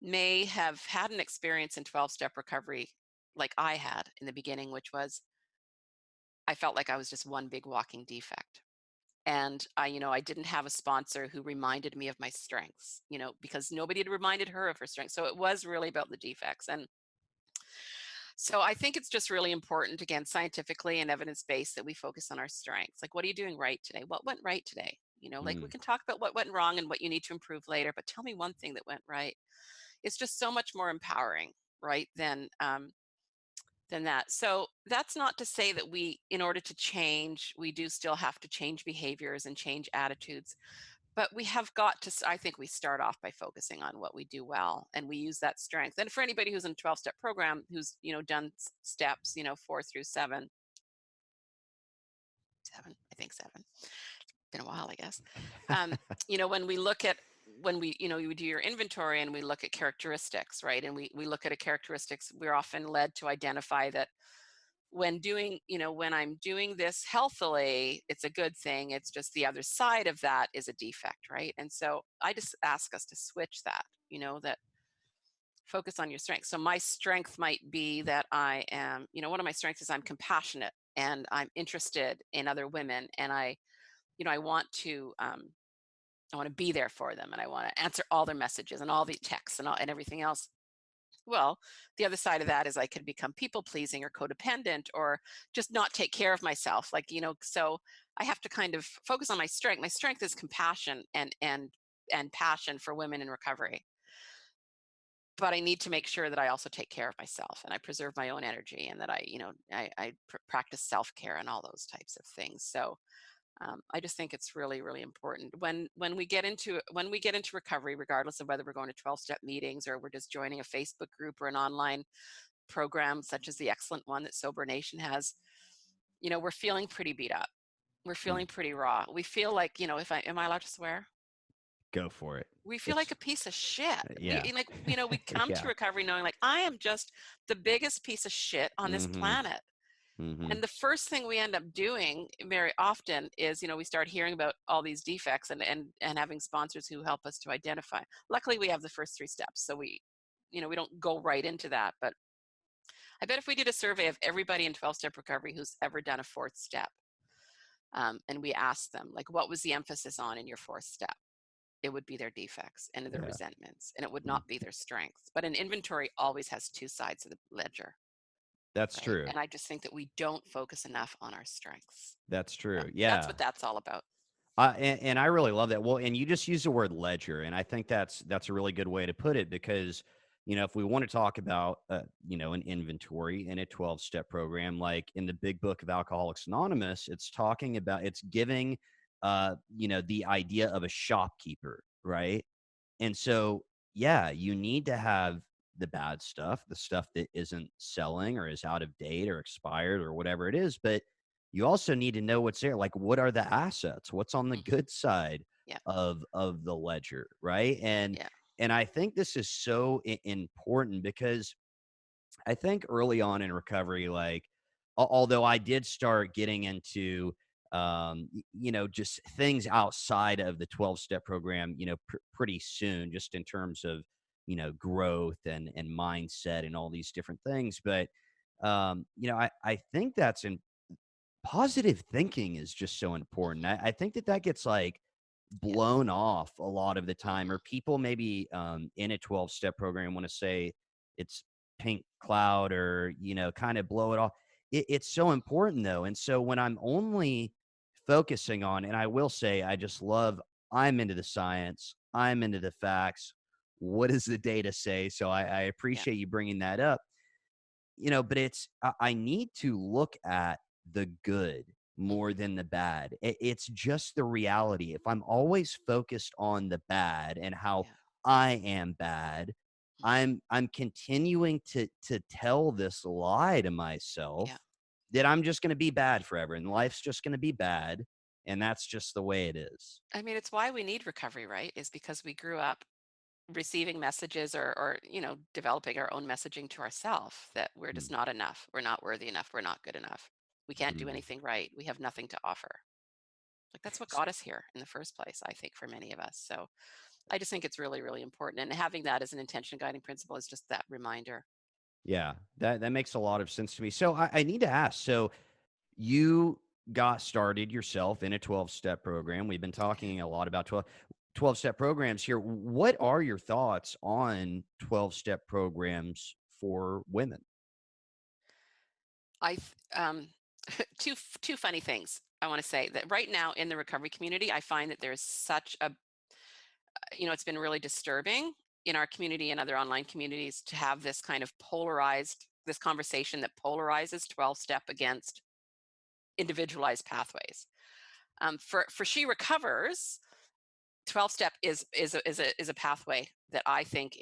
may have had an experience in 12-step recovery like I had in the beginning, which was I felt like I was just one big walking defect. And I didn't have a sponsor who reminded me of my strengths, because nobody had reminded her of her strengths. So it was really about the defects. And so I think it's just really important, again, scientifically and evidence-based, that we focus on our strengths. Like, what are you doing right today? What went right today? Like, we Mm, can talk about what went wrong and what you need to improve later, but tell me one thing that went right. It's just so much more empowering, right? Than that. So that's not to say that in order to change, we do still have to change behaviors and change attitudes. But we have got to, I think we start off by focusing on what we do well, and we use that strength. And for anybody who's in a 12-step program, who's, done steps, 4 through 7, I think 7, been a while, I guess. Um, when we look at when we, you do your inventory and we look at characteristics, right? And we look at a characteristics, we're often led to identify that when I'm doing this healthily, it's a good thing. It's just the other side of that is a defect, right? And so I just ask us to switch that, that focus on your strength. So my strength might be that I am, one of my strengths is I'm compassionate and I'm interested in other women, and I want to I want to be there for them, and I want to answer all their messages and all the texts and everything else. Well, the other side of that is I could become people pleasing or codependent or just not take care of myself. Like, so I have to kind of focus on my strength. My strength is compassion and passion for women in recovery. But I need to make sure that I also take care of myself and I preserve my own energy, and that I practice self-care and all those types of things. So I just think it's really, really important when we get into recovery, regardless of whether we're going to 12-step meetings or we're just joining a Facebook group or an online program such as the excellent one that Sober Nation has. We're feeling pretty beat up. We're Mm, feeling pretty raw. We feel like, if I am I allowed to swear? go for it. We feel like It's a piece of shit. We yeah. like, we come to Yeah. recovery knowing like I am just the biggest piece of shit on this Mm-hmm. planet. Mm-hmm. And the first thing we end up doing very often is, we start hearing about all these defects and having sponsors who help us to identify. Luckily, we have the first three steps, so we don't go right into that. But I bet if we did a survey of everybody in 12-step recovery who's ever done a fourth step, and we asked them, like, what was the emphasis on in your fourth step? It would be their defects and their Yeah. resentments, and it would Mm. not be their strengths. But an inventory always has two sides of the ledger, That's right? true. And I just think that we don't focus enough on our strengths. That's So true. that's Yeah. what that's all about. And I really love that. Well, and you just use the word ledger, and I think that's a really good way to put it because if we want to talk about an inventory in a 12-step program, like in the Big Book of Alcoholics Anonymous, it's talking about it's giving the idea of a shopkeeper, right? And so, yeah, you need to have the bad stuff, the stuff that isn't selling or is out of date or expired or whatever it is. But you also need to know what's there. Like, what are the assets? What's on the Hmm. good side Yeah, of the ledger, right? yeah, And I think this is so important because I think early on in recovery, like, although I did start getting into, just things outside of the 12-step program, pretty soon, just in terms of, growth and mindset and all these different things. But, I think positive thinking is just so important. I think that gets like yeah. blown off a lot of the time, Hmm. or people maybe in a 12-step program want to say it's pink cloud or, kind of blow it off. It's so important though. And so when I'm only focusing on, and I will say, I'm into the science, I'm into the facts. What does the data say? So I Yeah. appreciate you bringing that up, but I need to look at the good more Hmm. than the bad. It's just the reality. If I'm always focused on the bad and how Yeah. I am bad, Hmm. I'm continuing to tell this lie to Yeah. myself that I'm just going to be bad forever and life's just going to be bad, and that's just the way it is. I mean, it's why we need recovery, right? Is because we grew up receiving messages or developing our own messaging to ourselves that we're Mm, just not enough. We're not worthy enough. We're not good enough. We can't do mhm. anything right. We have nothing to offer. Like that's what S- got us here in the first place, I think, for many of us. So I just think it's really, really important. And having that as an intention guiding principle is just that reminder. Yeah, that makes a lot of sense to me. So I need to ask. So you got started yourself in a 12-step program. We've been I did. talking a lot about 12-step programs here. What are your thoughts on 12-step programs for women? I two funny things I want to say that right now in the recovery community, I find that there's such a it's been really disturbing in our community and other online communities to have this kind of polarized this conversation that polarizes 12 step against individualized pathways. For She Recovers, 12 step is a pathway that I think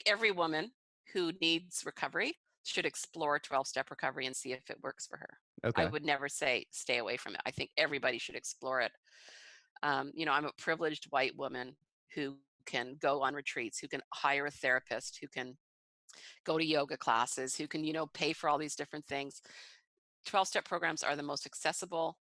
every woman who needs recovery should explore 12 step recovery and see if it works for her. I Okay. would never say stay away from it. I think everybody should explore it. I'm a privileged white woman who can go on retreats, who can hire a therapist, who can go to yoga classes, who can, pay for all these different things. 12-step programs are the most accessible,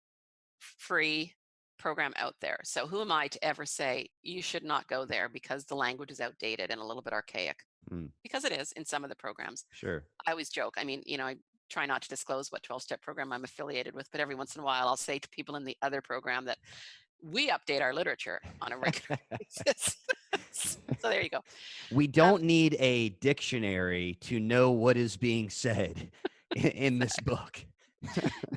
free program out there. So who am I to ever say you should not go there because the language is outdated and a little bit archaic? Mm, Because it is in some of the programs. sure. I always joke. I mean, I try not to disclose what 12-step program I'm affiliated with, but every once in a while I'll say to people in the other program that we update our literature on a regular basis. So there you go. We Um, don't need a dictionary to know what is being said in this book.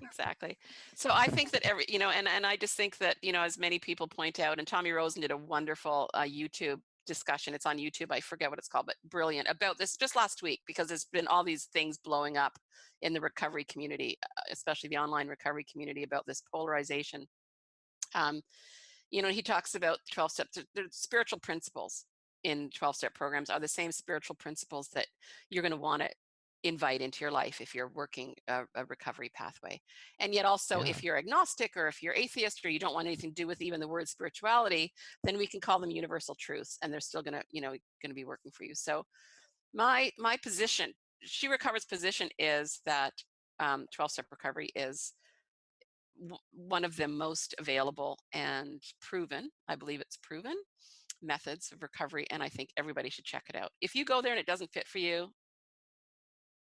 exactly. So I think that and I just think that, as many people point out, and Tommy Rosen did a wonderful YouTube discussion. It's on YouTube. I forget what it's called, but brilliant about this just last week, because there's been all these things blowing up in the recovery community, especially the online recovery community, about this polarization. Um, he talks about 12 steps. The spiritual principles in 12-step programs are the same spiritual principles that you're going to want to invite into your life if you're working a recovery pathway. And yet also, Yeah. if you're agnostic or if you're atheist or you don't want anything to do with even the word spirituality, then we can call them universal truths, and they're still going to, going to be working for you. So my position, She Recovers position, is that 12-step recovery is one of the most available and proven, I believe it's proven, methods of recovery. And I think everybody should check it out. If you go there and it doesn't fit for you,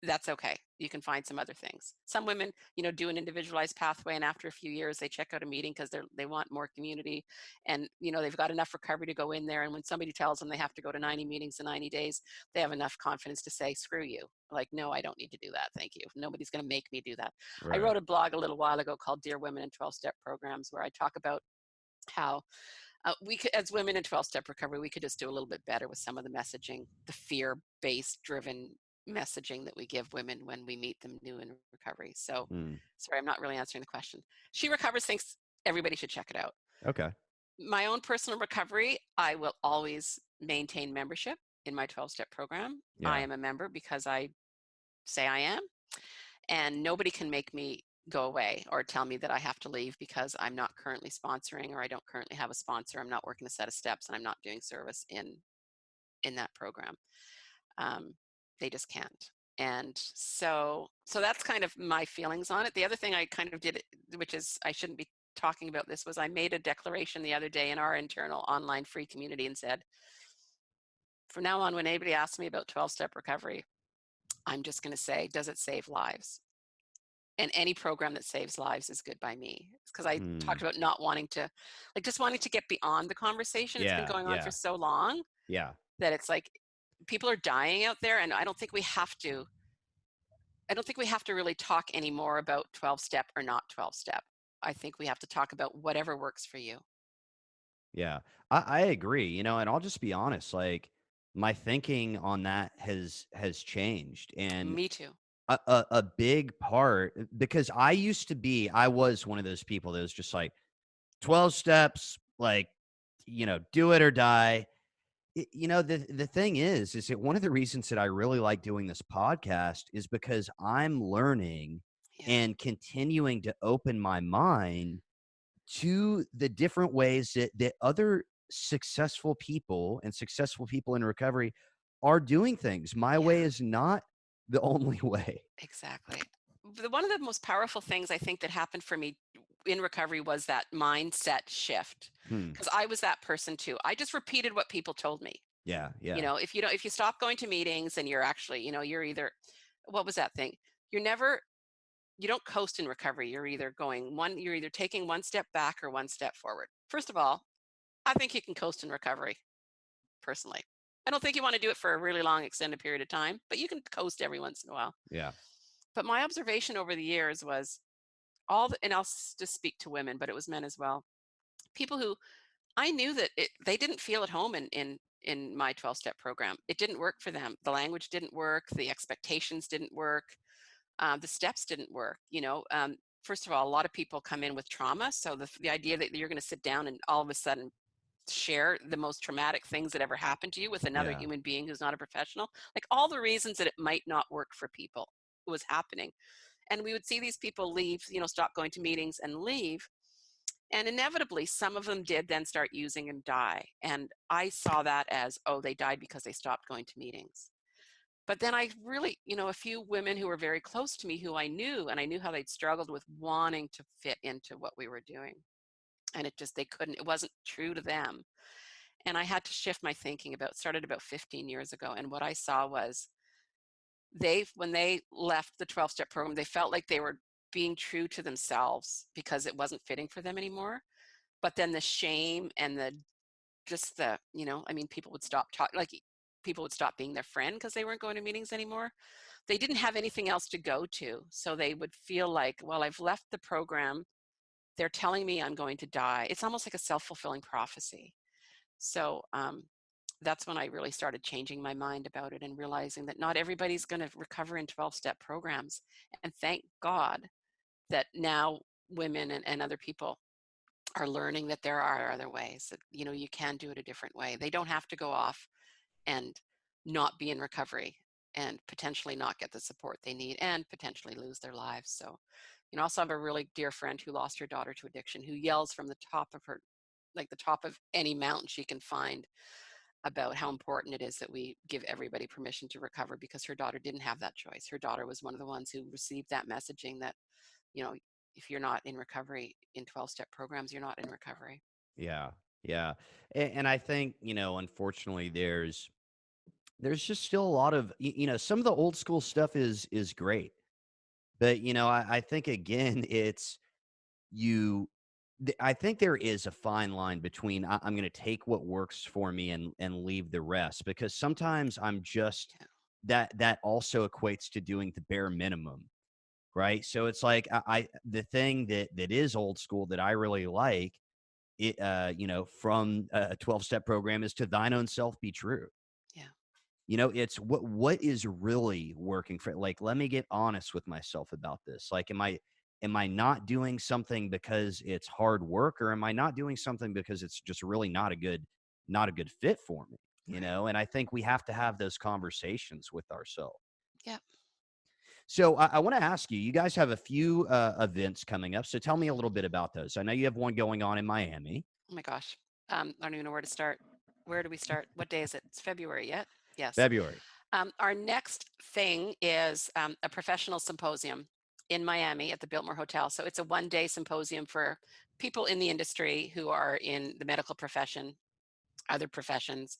that's okay. You can find some other things. Some women, do an individualized pathway, and after a few years, they check out a meeting because they want more community, and they've got enough recovery to go in there. And when somebody tells them they have to go to 90 meetings in 90 days, they have enough confidence to say, "Screw you!" Like, no, I don't need to do that. Thank you. Nobody's going to make me do that. I Right. wrote a blog a little while ago called "Dear Women in 12-Step Programs," where I talk about how we could, as women in 12-step recovery, we could just do a little bit better with some of the messaging, the fear-based driven messaging that we give women when we meet them new in recovery. So Mm, sorry, I'm not really answering the question. She Recovers thinks everybody should check it out. okay. My own personal recovery, I will always maintain membership in my 12-step program. I Yeah. am a member because I say I am, and nobody can make me go away or tell me that I have to leave because I'm not currently sponsoring, or I don't currently have a sponsor. I'm not working a set of steps, and I'm not doing service in that program. Um, they just can't. And so that's kind of my feelings on it. The other thing I kind of did, which is I shouldn't be talking about this, was I made a declaration the other day in our internal online free community and said, from now on, when anybody asks me about 12-step recovery, I'm just going to say, does it save lives? And any program that saves lives is good by me. Because I Mm, talked about not wanting to, like, just wanting to get beyond the conversation. It's been yeah. going on for Yeah. so long Yeah. that it's like people are dying out there, and I don't think we have to. I don't think we have to really talk anymore about 12-step or not 12-step. I think we have to talk about whatever works for you. Yeah. I agree, and I'll just be honest, like my thinking on that has changed. And Me too. a big part, because I was one of those people that was just like 12 steps, like, do it or die. The thing is that one of the reasons that I really like doing this podcast is because I'm learning Yeah. and continuing to open my mind to the different ways that other successful people in recovery are doing things. My way Yeah. is not the only way. Exactly. One of the most powerful things I think that happened for me in recovery was that mindset shift. Hmm. Because I was that person too. I just repeated what people told me. Yeah, yeah, If you stop going to meetings and you're actually, you're either, what was that thing? You're never, you don't coast in recovery. You're either taking one step back or one step forward. First of all, I think you can coast in recovery, personally. I don't think you want to do it for a really long extended period of time, but you can coast every once in a while. yeah, But my observation over the years was and just speak to women, but it was men as well. People who I knew that they didn't feel at home in my 12-step program. It didn't work for them. The language didn't work. The expectations didn't work. The steps didn't work. First of all, a lot of people come in with trauma. So the idea that you're going to sit down and all of a sudden share the most traumatic things that ever happened to you with another yeah, human being who's not a professional, like all the reasons that it might not work for people, was happening. And we would see these people leave, stop going to meetings and leave. And inevitably, some of them did then start using and die. And I saw that as, oh, they died because they stopped going to meetings. But then I really, a few women who were very close to me who I knew, and I knew how they'd struggled with wanting to fit into what we were doing. And they couldn't, it wasn't true to them. And I had to shift my thinking started about 15 years ago. And what I saw was when they left the 12-step program, they felt like they were being true to themselves because it wasn't fitting for them anymore. But then the shame and people would stop talking, like people would stop being their friend because they weren't going to meetings anymore. They didn't have anything else to go to. So they would feel like, well, I've left the program. They're telling me I'm going to die. It's almost like a self-fulfilling prophecy. So that's when I really started changing my mind about it and realizing that not everybody's going to recover in 12-step programs. And thank God that now women and other people are learning that there are other ways, that you can do it a different way. They don't have to go off and not be in recovery and potentially not get the support they need and potentially lose their lives. So, I also have a really dear friend who lost her daughter to addiction, who yells from the top of the top of any mountain she can find, about how important it is that we give everybody permission to recover, because her daughter didn't have that choice. Her daughter was one of the ones who received that messaging that, you know, if you're not in recovery in 12-step programs, you're not in recovery. Yeah. Yeah. And I think, unfortunately there's just still a lot of, some of the old school stuff is great. But, I think again, it's you I think there is a fine line between I'm going to take what works for me and leave the rest, because sometimes I'm just Yeah. that also equates to doing the bare minimum, right? So it's like the thing that is old school that I really like it from a 12-step program is to thine own self be true. Yeah. It's what is really working for, like, let me get honest with myself about this. Like, am I not doing something because it's hard work, or am I not doing something because it's just really not a good fit for me? Right. And I think we have to have those conversations with ourselves. Yeah. So I want to ask you, you guys have a few events coming up. So tell me a little bit about those. I know you have one going on in Miami. Oh my gosh. I don't even know where to start. Where do we start? What day is it? It's February yet? Yes. February. Our next thing is a professional symposium in Miami at the Biltmore Hotel. So it's a one-day symposium for people in the industry who are in the medical profession, other professions.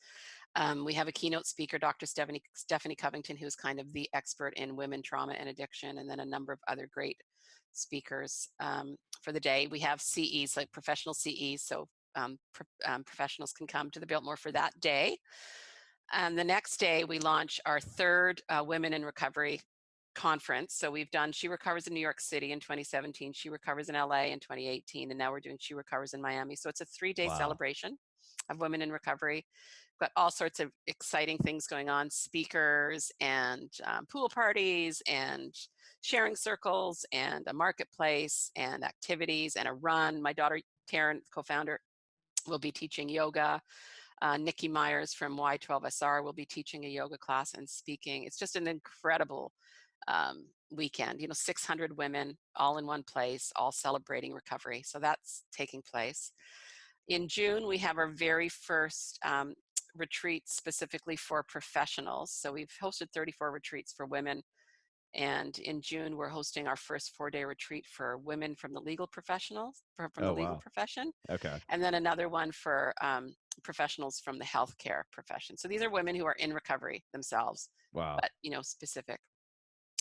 We have a keynote speaker, Dr. Stephanie Covington, who's kind of the expert in women trauma and addiction, and then a number of other great speakers for the day. We have CEs, like professional CEs, so professionals can come to the Biltmore for that day. And the next day, we launch our third Women in Recovery conference. So we've done She Recovers in New York City in 2017, She Recovers in LA in 2018, and now we're doing She Recovers in Miami. So it's a 3-day Wow. celebration of women in recovery. Got all sorts of exciting things going on, speakers and pool parties and sharing circles and a marketplace and activities and a run. My daughter, Taryn, co-founder, will be teaching yoga. Nikki Myers from Y12SR will be teaching a yoga class and speaking. It's just an incredible weekend. 600 women all in one place, all celebrating recovery. So that's taking place. In June, we have our very first retreat specifically for professionals. So we've hosted 34 retreats for women. And in June, we're hosting our first 4-day retreat for women from the legal professionals, from the Oh, legal wow. profession, Okay. and then another one for professionals from the healthcare profession. So these are women who are in recovery themselves, Wow. but specific.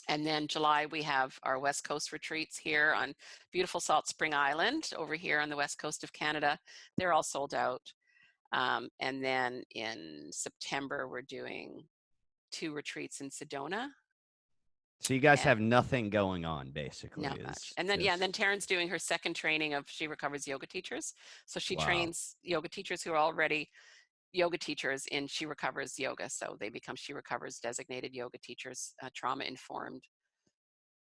And then July, we have our West Coast retreats here on beautiful Salt Spring Island over here on the west coast of Canada. They're all sold out. And then in September, we're doing 2 retreats in Sedona. So you guys And have nothing going on, basically, not much. is And then, yeah, and then just Taryn's doing her second training of She Recovers yoga teachers. So she wow. trains yoga teachers who are already yoga teachers in She Recovers yoga. So they become She Recovers designated yoga teachers, trauma informed.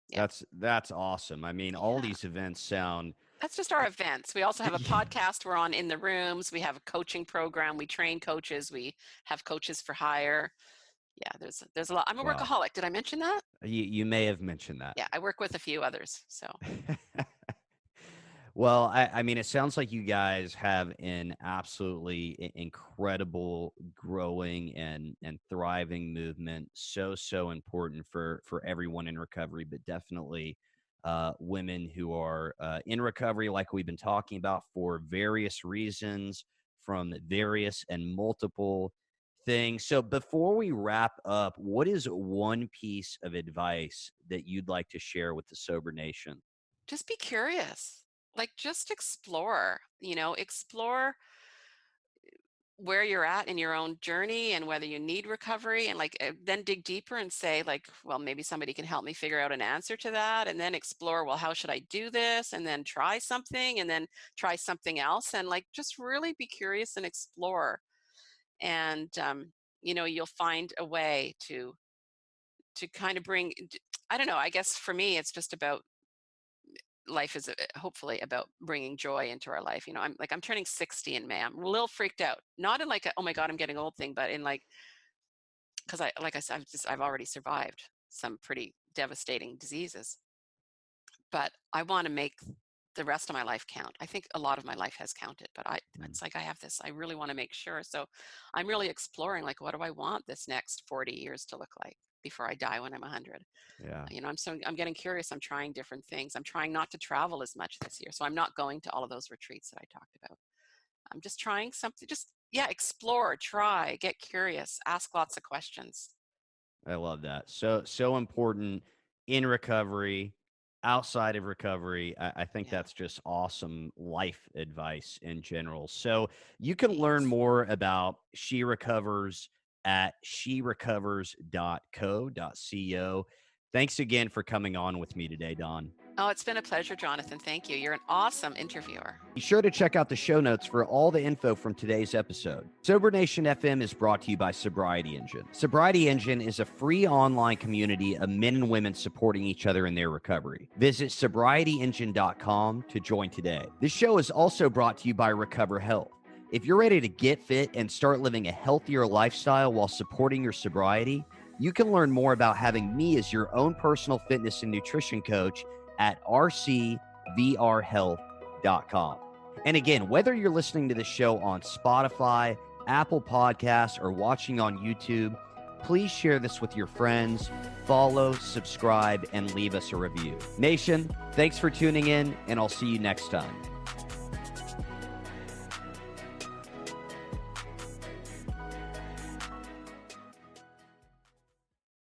Yeah. That's awesome. I mean, all Yeah. these events sound That's just our events. We also have a yeah. podcast we're on, In the Rooms. We have a coaching program. We train coaches. We have coaches for hire. Yeah, there's a lot. I'm a Wow. workaholic. Did I mention that? You may have mentioned that. Yeah, I work with a few others. So Well, I mean, it sounds like you guys have an absolutely incredible, growing and thriving movement. So important for everyone in recovery, but definitely women who are in recovery, like we've been talking about, for various reasons, from various and multiple things. So, before we wrap up, what is one piece of advice that you'd like to share with the Sober Nation? Just be curious. Like, just explore, explore where you're at in your own journey and whether you need recovery, and like then dig deeper and say, like, well, maybe somebody can help me figure out an answer to that, and then explore, well, how should I do this, and then try something, and then try something else, and like just really be curious and explore. And you'll find a way to kind of I don't know, I guess for me it's just about life is hopefully about bringing joy into our life. I'm turning 60 in May. I'm a little freaked out, not in like a, oh my god I'm getting old thing, but in like, because like I said, I've already survived some pretty devastating diseases, but I want to make the rest of my life count. I think a lot of my life has counted, but Mm, it's like I have this, I really want to make sure. So I'm really exploring, like, what do I want this next 40 years to look like before I die when I'm 100? yeah. I'm getting curious. I'm trying different things. I'm trying not to travel as much this year. So I'm not going to all of those retreats that I talked about. I'm just trying something, just, yeah, explore, try, get curious, ask lots of questions. I love that. So important in recovery, outside of recovery. I think Yeah. that's just awesome life advice in general. So you can learn Thanks. more about She Recovers at sherecovers.co.co. Thanks again for coming on with me today, Don. Oh, it's been a pleasure, Jonathan. Thank you. You're an awesome interviewer. Be sure to check out the show notes for all the info from today's episode. Sober Nation FM is brought to you by Sobriety Engine. Sobriety Engine is a free online community of men and women supporting each other in their recovery. Visit sobrietyengine.com to join today. This show is also brought to you by Recover Health. If you're ready to get fit and start living a healthier lifestyle while supporting your sobriety, you can learn more about having me as your own personal fitness and nutrition coach at rcvrhealth.com. And again, whether you're listening to the show on Spotify, Apple Podcasts, or watching on YouTube, please share this with your friends, follow, subscribe, and leave us a review. Nation, thanks for tuning in, and I'll see you next time.